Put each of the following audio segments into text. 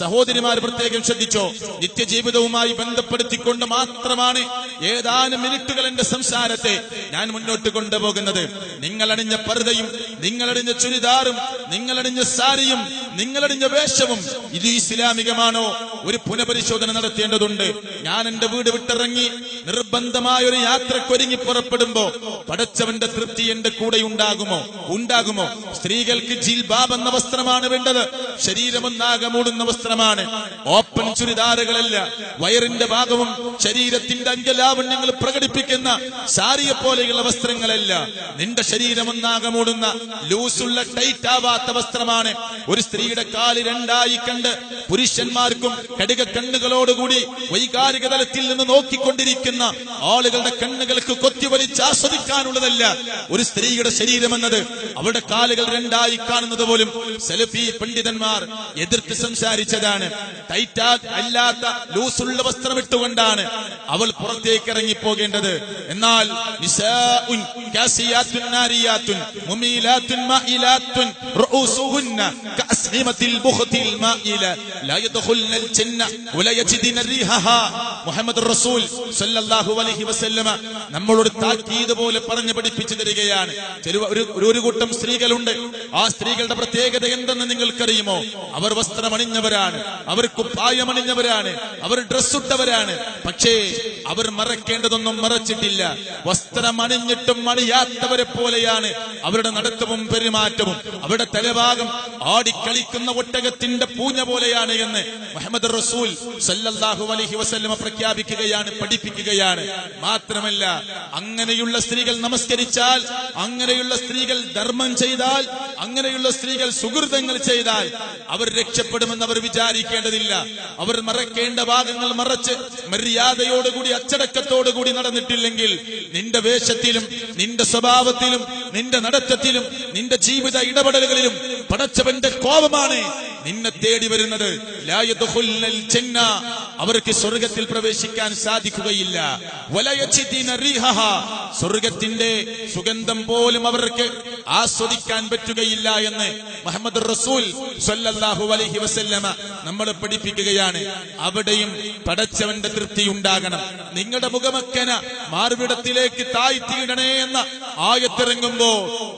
സഹോദരിമാർ പ്രത്യേകം ശ്രദ്ധിച്ചോ, നിത്യജീവിതവുമായി ബന്ധപ്പെടുത്തിക്കൊണ്ട് മാത്രമാണ് ഏതാനും മിനിറ്റുകൾ എന്റെ സംസാരത്തെ ഞാൻ മുന്നോട്ട് കൊണ്ടുപോകുന്നത്. നിങ്ങളണിഞ്ഞ പർദയും നിങ്ങളണിഞ്ഞ ചുരിദാറും നിങ്ങളണിഞ്ഞ സാരിയും നിങ്ങളണിഞ്ഞ വേഷവും ഇത് ഇസ്ലാമികമാണോ? ഒരു പുനഃപരിശോധന നടത്തേണ്ടതുണ്ട്. ഞാൻ എന്റെ വീട് വിട്ടിറങ്ങി നിർബന്ധമായ ഒരു യാത്രക്കൊരുങ്ങി പുറപ്പെടുമ്പോ പടച്ചവന്റെ തൃപ്തി എന്റെ കൂടെ ഉണ്ടാകുമോ? സ്ത്രീകൾക്ക് ജിൽബാബ് എന്ന വസ്ത്രമാണ് വേണ്ടത്. ശരീരമൊന്നാകെ മൂടുന്ന വസ്ത്രമാണ്. ഓപ്പൺ ചുരിദാറുകളല്ല. വയറിന്റെ ഭാഗവും ശരീരത്തിന്റെ അംഗലാവണ്യങ്ങൾ പ്രകടിപ്പിക്കുന്ന സാരിയെ പോലെയുള്ള വസ്ത്രങ്ങളല്ല. നിന്റെ ശരീരമൊന്നാകെ മൂടുന്ന ലൂസുള്ള ടൈറ്റ് ആവാത്ത വസ്ത്രമാണ്. ഒരു സ്ത്രീയുടെ കാല് രണ്ടായി കണ്ട് പുരുഷന്മാർക്കും കടുക കണ്ണുകളോടുകൂടി വൈകാരിക തലത്തിൽ നിന്ന് നോക്കിക്കൊണ്ടിരിക്കുന്ന ആളുകളുടെ കണ്ണുകൾക്ക് കൊത്തിവലിച്ച് ആസ്വദിക്കാനുള്ളതല്ല ഒരു സ്ത്രീയുടെ ശരീരം എന്നത്. അവരുടെ കാലുകൾ രണ്ടായി കാണുന്നത് പോലും സലഫി പണ്ഡിതന്മാർ എതിർത്ത് സംസാരിച്ചതാണ്. ടൈറ്റാ അല്ലാത്ത ലൂസുള്ള വസ്ത്രമിട്ടുകൊണ്ടാണ് അവൾ പുറത്തേക്ക് ഇറങ്ങിപ്പോകേണ്ടത്. എന്നാൽ നിസാഉൻ കാസിയാത്തുൻ നാരിയാത്തുൻ മുമീലാത്തുൻ മായിലാത്തുൻ റഊസുഹുന്ന കഅസ്ഹിമത്തിൽ ബുഖതിൽ മായില ലാ യദ്ഖുൽനൽ ജന്ന വലാ യജിദിന റീഹഹാ. മുഹമ്മദ് റസൂൽ സല്ലല്ലാഹു അലൈഹി വസല്ലമ നമ്മളോട് താക്കീത് പോലെ പറഞ്ഞു പഠിപ്പിച്ചു തരികയാണ്. ഒരു കൂട്ടം സ്ത്രീകളുണ്ട്. ആ സ്ത്രീകളുടെ പ്രത്യേകത എന്തെന്ന് നിങ്ങൾക്കറിയുമോ? അവർ വസ്ത്രമണിഞ്ഞവരാണ്, അവർ കുപ്പായമണിഞ്ഞവരാണ്, അവർ ഡ്രസ്സുട്ടവരാണ്. പക്ഷേ അവർ മറക്കേണ്ടതൊന്നും മറച്ചിട്ടില്ല. വസ്ത്രം അണിഞ്ഞിട്ടും അണിയാത്തവരെ പോലെയാണ് അവരുടെ നടത്തവും പെരുമാറ്റവും. അവരുടെ തലഭാഗം ആടിക്കളിക്കുന്ന ഒട്ടകത്തിന്റെ പൂഞ്ഞ പോലെയാണ് എന്ന് മുഹമ്മദ് റസൂൽ സല്ലല്ലാഹു അലൈഹി വസല്ലമ പ്രഖ്യാപിക്കുകയാണ്, പഠിപ്പിക്കുകയാണ്. മാത്രമല്ല, അങ്ങനെയുള്ള സ്ത്രീകൾ നമസ്കരിച്ചാൽ, അങ്ങനെയുള്ള സ്ത്രീകൾ ധർമ്മം ചെയ്താൽ, അങ്ങനെയുള്ള സ്ത്രീകൾ സുഹൃതങ്ങൾ ചെയ്താൽ അവർ രക്ഷപ്പെടുമെന്ന് അവർ വിചാരിക്കേണ്ടതില്ല. അവർ മറക്കേണ്ട ഭാഗങ്ങൾ മറച്ച് മര്യാദയോടുകൂടി അച്ചടക്കത്തോടുകൂടി നടന്നിട്ടില്ലെങ്കിൽ നിന്റെ വേഷത്തിലും നിന്റെ സ്വഭാവത്തിലും നിന്റെ നടത്തത്തിലും നിന്റെ ജീവിത ഇടപെടലുകളിലും പടച്ചവന്റെ കോപമാണ് നിന്നെ തേടി വരുന്നത്. ലാ യദ്ഖുൽനൽ ജന്ന, അവർക്ക് സ്വർഗ്ഗത്തിൽ പ്രവേശിക്കാൻ സാധിക്കുകയില്ല. വലാ യജിദിന റീഹഹാ, സ്വർഗ്ഗത്തിന്റെ സുഗന്ധം പോലും അവർക്ക് ആസ്വദിക്കാൻ പറ്റുകയില്ല എന്ന് മുഹമ്മദ് റസൂൽ സ്വല്ലല്ലാഹു അലൈഹി വസല്ലമ നമ്മളെ പഠിപ്പിക്കുകയാണ്. അവിടെയും പടച്ചവന്റെ തൃപ്തി ഉണ്ടാകണം. നിങ്ങളുടെ മുഖമക്കന മാർവിടത്തിലേക്ക് താഴ്ത്തിയിടണേ എന്ന ആയത്തിറങ്ങുമ്പോ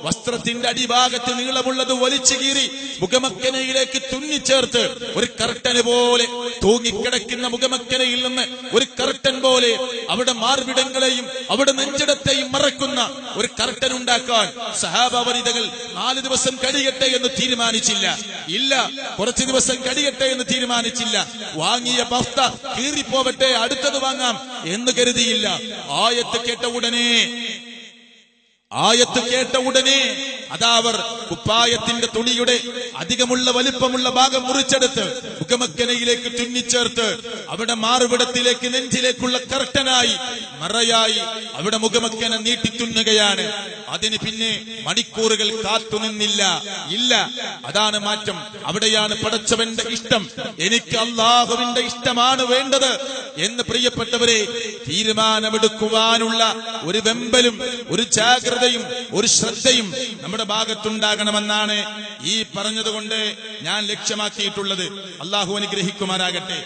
വസ്ത്രത്തിന്റെ അടിഭാഗത്ത് നീളമുള്ളത് വലിച്ചു കീറി മുഖമക്കനയിലേക്ക് തുന്നിച്ചേർത്ത് ഒരു കർട്ടന് പോലെ തൂങ്ങിക്കിടക്കുന്ന മുഖമക്കനയിൽ നിന്ന് ഒരു കർട്ടൻ പോലെ അവിടെ മാർവിടങ്ങളെയും അവിടെ നെഞ്ചിടത്തെയും മറക്കുന്ന ഒരു കർട്ടൻ ഉണ്ടാക്കാൻ സഹാബ വനിതകൾ 4 ദിവസം കഴിയട്ടെ എന്ന് തീരുമാനിച്ചില്ല. ഇല്ല, കുറച്ച് ദിവസം കഴിയട്ടെ എന്ന് തീരുമാനിച്ചില്ല. വാങ്ങിയ ബഫ്ത കീറിപ്പോവട്ടെ, അടുത്തത് വാങ്ങാം എന്ന് കരുതിയില്ല. ആയത്ത് കേട്ട ഉടനെ അതാവർ കുപ്പായത്തിന്റെ തുണിയുടെ അധികമുള്ള വലിപ്പമുള്ള ഭാഗം മുറിച്ചെടുത്ത് മുഖമക്കനയിലേക്ക് തുന്നിച്ചേർത്ത് അവിടെ മാറുവിടത്തിലേക്ക് നെഞ്ചിലേക്കുള്ള കർട്ടനായി മറയായി അവിടെ മുഖമക്കന നീട്ടി തുന്നുകയാണ്. അതിന് പിന്നെ മണിക്കൂറുകൾ കാത്തുനിന്നില്ല. ഇല്ല, അതാണ് മാറ്റം. അവിടെയാണ് പടച്ചവന്റെ ഇഷ്ടം. എനിക്ക് അല്ലാഹുവിന്റെ ഇഷ്ടമാണ് വേണ്ടത് എന്ന് പ്രിയപ്പെട്ടവരെ തീരുമാനമെടുക്കുവാനുള്ള ഒരു വെമ്പലും ഒരു ജാഗ്രതയും ഒരു ശ്രദ്ധയും നമ്മുടെ ഭാഗത്തുണ്ടാകണമെന്നാണ് ഈ പറഞ്ഞതുകൊണ്ട് ഞാൻ ലക്ഷ്യമാക്കിയിട്ടുള്ളത്. അല്ലാഹു അനുഗ്രഹിക്കുമാറാകട്ടെ.